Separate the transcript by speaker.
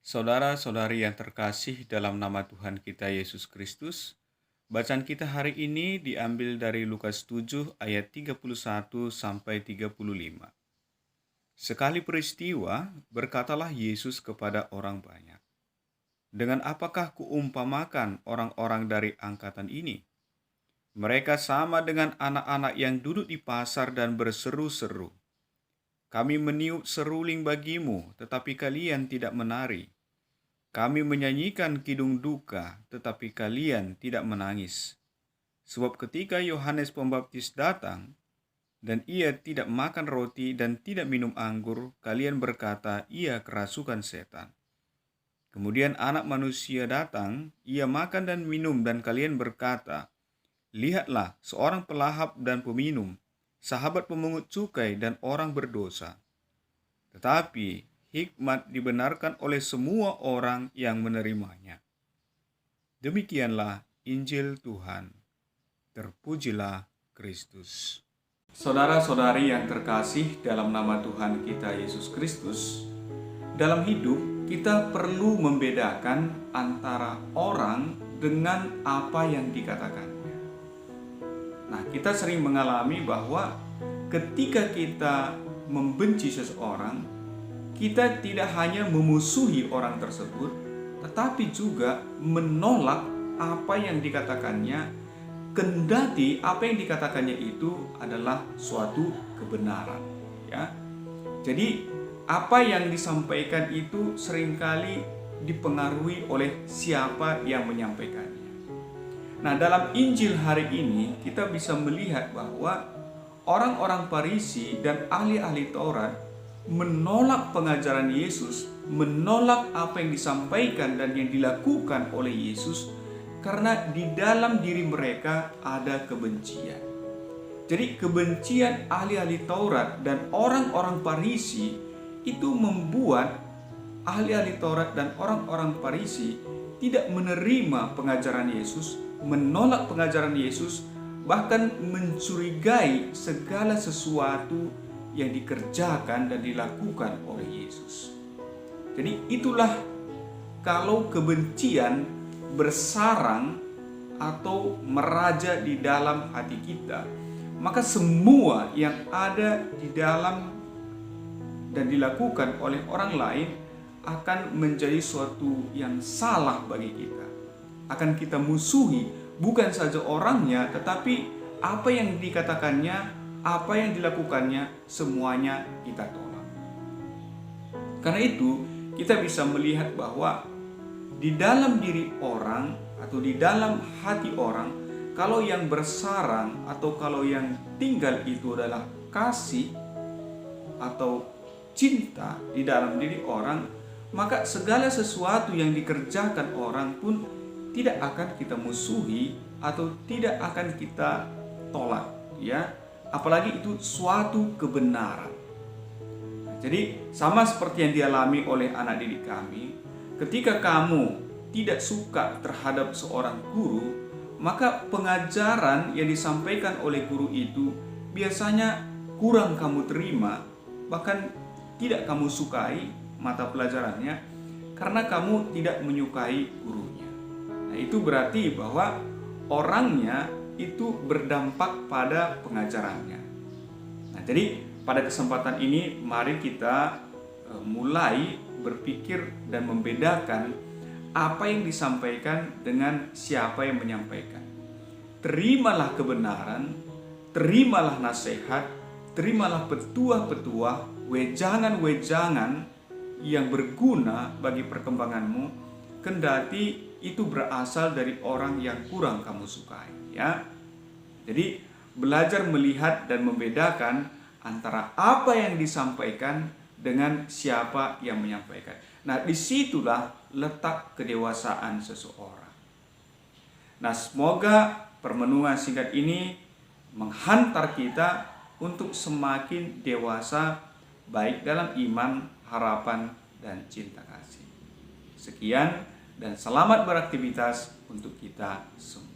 Speaker 1: Saudara-saudari yang terkasih dalam nama Tuhan kita Yesus Kristus, bacaan kita hari ini diambil dari Lukas 7 ayat 31 sampai 35. Sekali peristiwa, berkatalah Yesus kepada orang banyak, "Dengan apakah kuumpamakan orang-orang dari angkatan ini? Mereka sama dengan anak-anak yang duduk di pasar dan berseru-seru. Kami meniup seruling bagimu, tetapi kalian tidak menari. Kami menyanyikan kidung duka, tetapi kalian tidak menangis. Sebab ketika Yohanes Pembaptis datang, dan ia tidak makan roti dan tidak minum anggur, kalian berkata, ia kerasukan setan. Kemudian anak manusia datang, ia makan dan minum, dan kalian berkata, lihatlah seorang pelahap dan peminum, sahabat pemungut cukai dan orang berdosa. Tetapi hikmat dibenarkan oleh semua orang yang menerimanya." Demikianlah Injil Tuhan. Terpujilah Kristus. Saudara-saudari yang terkasih dalam nama Tuhan kita Yesus Kristus, dalam hidup kita perlu membedakan antara orang dengan apa yang dikatakannya. Nah, kita sering mengalami bahwa ketika kita membenci seseorang, kita tidak hanya memusuhi orang tersebut, tetapi juga menolak apa yang dikatakannya, kendati apa yang dikatakannya itu adalah suatu kebenaran. Ya, jadi apa yang disampaikan itu seringkali dipengaruhi oleh siapa yang menyampaikannya. Nah, dalam Injil hari ini kita bisa melihat bahwa orang-orang Farisi dan ahli-ahli Taurat menolak pengajaran Yesus, menolak apa yang disampaikan dan yang dilakukan oleh Yesus karena di dalam diri mereka ada kebencian. Jadi kebencian ahli-ahli Taurat dan orang-orang Farisi itu membuat ahli-ahli Taurat dan orang-orang Farisi tidak menerima pengajaran Yesus, menolak pengajaran Yesus, bahkan mencurigai segala sesuatu yang dikerjakan dan dilakukan oleh Yesus. Jadi itulah kalau kebencian bersarang atau meraja di dalam hati kita, maka semua yang ada di dalam dan dilakukan oleh orang lain akan menjadi suatu yang salah bagi kita. Akan kita musuhi bukan saja orangnya, tetapi apa yang dikatakannya, apa yang dilakukannya, semuanya kita tolak. Karena itu, kita bisa melihat bahwa di dalam diri orang atau di dalam hati orang, kalau yang bersarang atau kalau yang tinggal itu adalah kasih atau cinta di dalam diri orang, maka segala sesuatu yang dikerjakan orang pun tidak akan kita musuhi atau tidak akan kita tolak, ya. Apalagi itu suatu kebenaran. Jadi sama seperti yang dialami oleh anak didik kami, ketika kamu tidak suka terhadap seorang guru, maka pengajaran yang disampaikan oleh guru itu biasanya kurang kamu terima, bahkan tidak kamu sukai mata pelajarannya karena kamu tidak menyukai gurunya. Nah, itu berarti bahwa orangnya itu berdampak pada pengajarannya. Nah, jadi pada kesempatan ini mari kita mulai berpikir dan membedakan apa yang disampaikan dengan siapa yang menyampaikan. Terimalah kebenaran, terimalah nasihat, terimalah petuah-petuah, wejangan-wejangan yang berguna bagi perkembanganmu, kendati itu berasal dari orang yang kurang kamu sukai, ya. Jadi belajar melihat dan membedakan antara apa yang disampaikan dengan siapa yang menyampaikan. Nah, disitulah letak kedewasaan seseorang. Nah, semoga permenungan singkat ini menghantar kita untuk semakin dewasa, baik dalam iman, harapan, dan cinta kasih. Sekian dan selamat beraktivitas untuk kita semua.